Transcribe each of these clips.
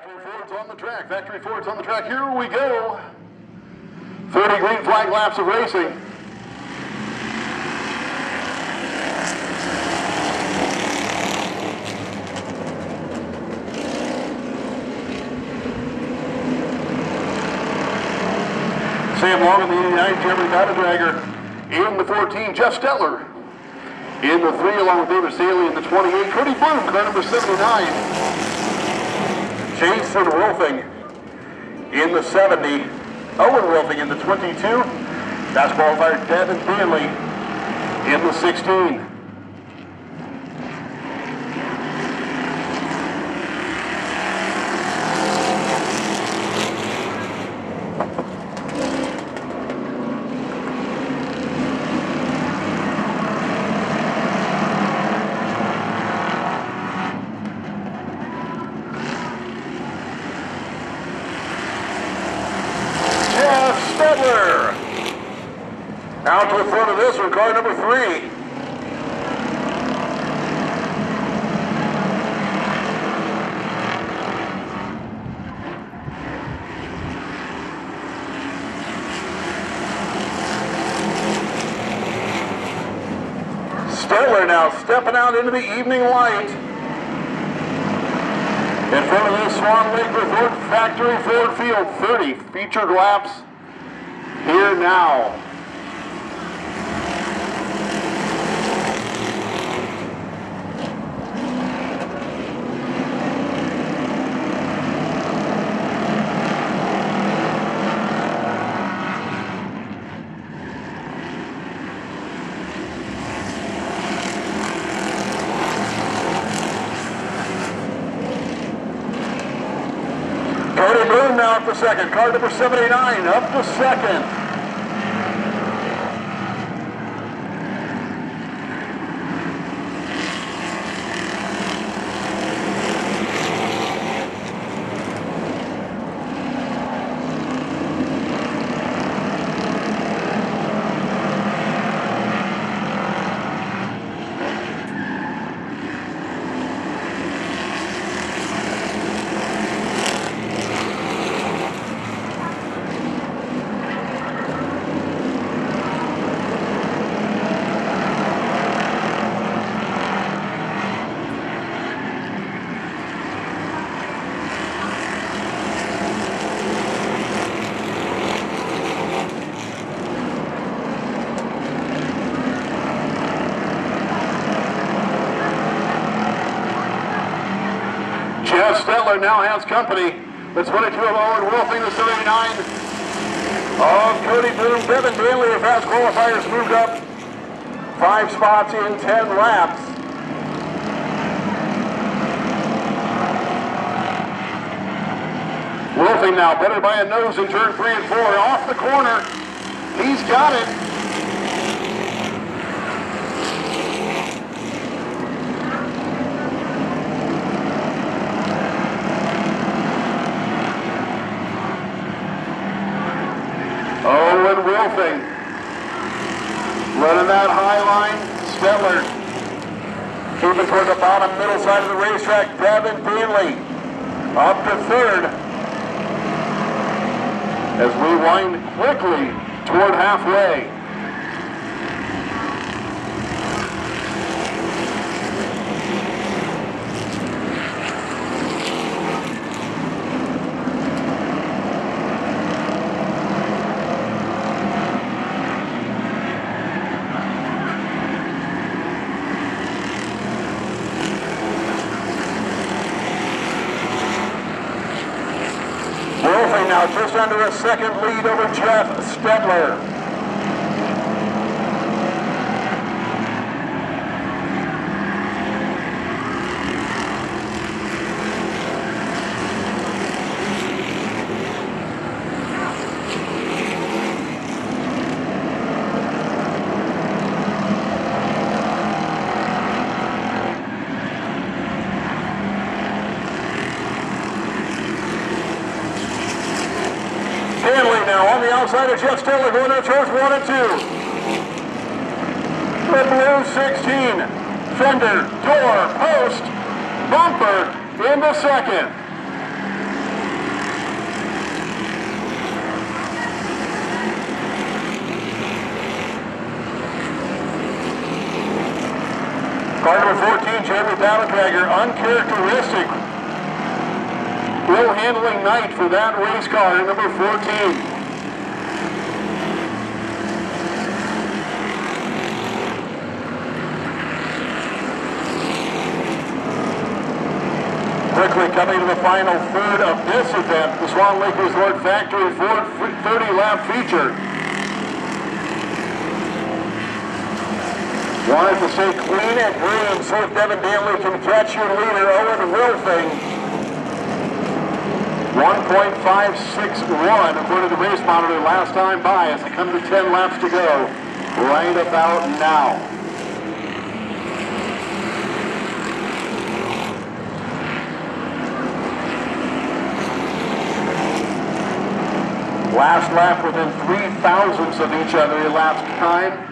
Factory Ford's on the track. Factory Ford's on the track. Here we go. 30 green flag laps of racing. Sam Long in the 89, Jeremy Dragger in the 14, Jeff Stetler in the 3, along with David Staley in the 28, Cody Bloom, car number 79, Jason Wolfing in the 70, Owen Wolfing in the 22, that's qualifier Devin Danley in the 16. Out to the front of this one, car number 3. Stetler now stepping out into the evening light. In front of this Swan Lake Resort Factory Ford Field, 30 featured laps here now. Cody Bloom now up to second. Car number 79 up to second. Jeff Stetler now has company. The 22 of Owen Wolfing, the 79 of Cody Bloom. Devin Danley, the fast qualifiers, moved up 5 spots in 10 laps. Wolfing now better by a nose in turn 3 and 4. Off the corner. He's got it. Owen Wolfing running that high line. Stetler keeping toward the bottom middle side of the racetrack. Devin Danley up to third as we wind quickly toward halfway. Wolfing now just under a second lead over Jeff Stetler. Now on the outside of Jeff Stetler going to turns 1 and 2. The blue 16. Fender, door, post, bumper into second. Car number 14, Jeremy Battledragger, uncharacteristic. Ill handling night for that race car, number 14. Quickly coming to the final third of this event, the Swan Lake Resort Factory Ford 30-lap feature. Wanted to stay clean and green, see if Devin Danley can catch your leader, Owen Wilfing. 1.561 according to the race monitor last time by as they come to 10 laps to go right about now. Last lap within 0.03 of each other elapsed time.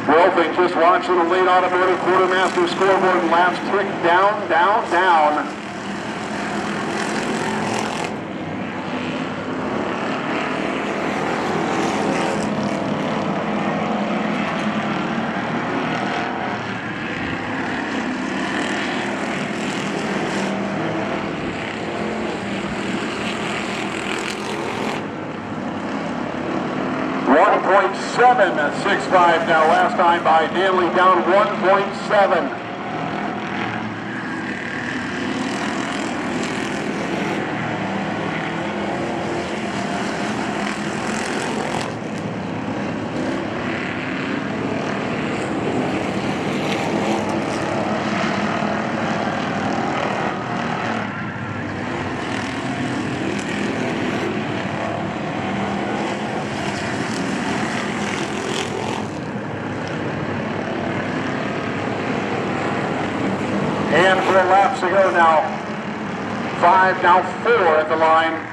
Wolfing just watching the late automotive quartermaster scoreboard and laps tick down, down, down. .765 now, last time by Danley down 1.7. And 4 laps to go now. 5, now 4 at the line.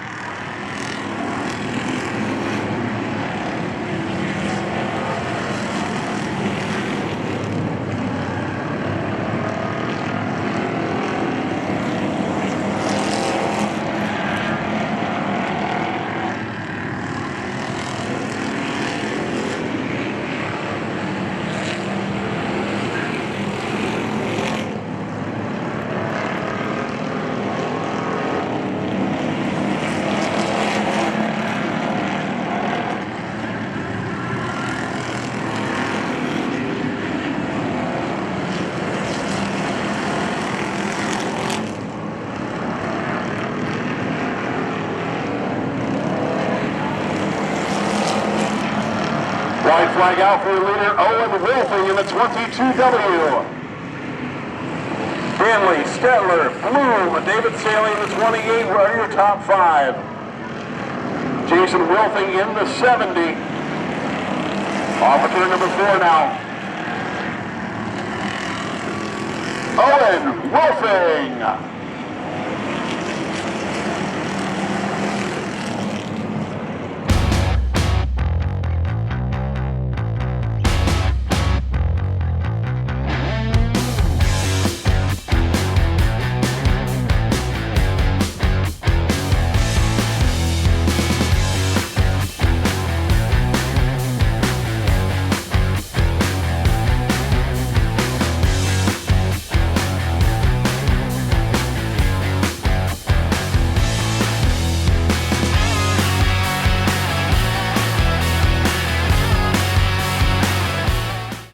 White flag out for your leader, Owen Wilfing in the 22W. Danley, Stetler, Bloom, David Saley in the 28 are your top 5. Jason Wilfing in the 70. Off of turn number 4 now. Owen Wilfing.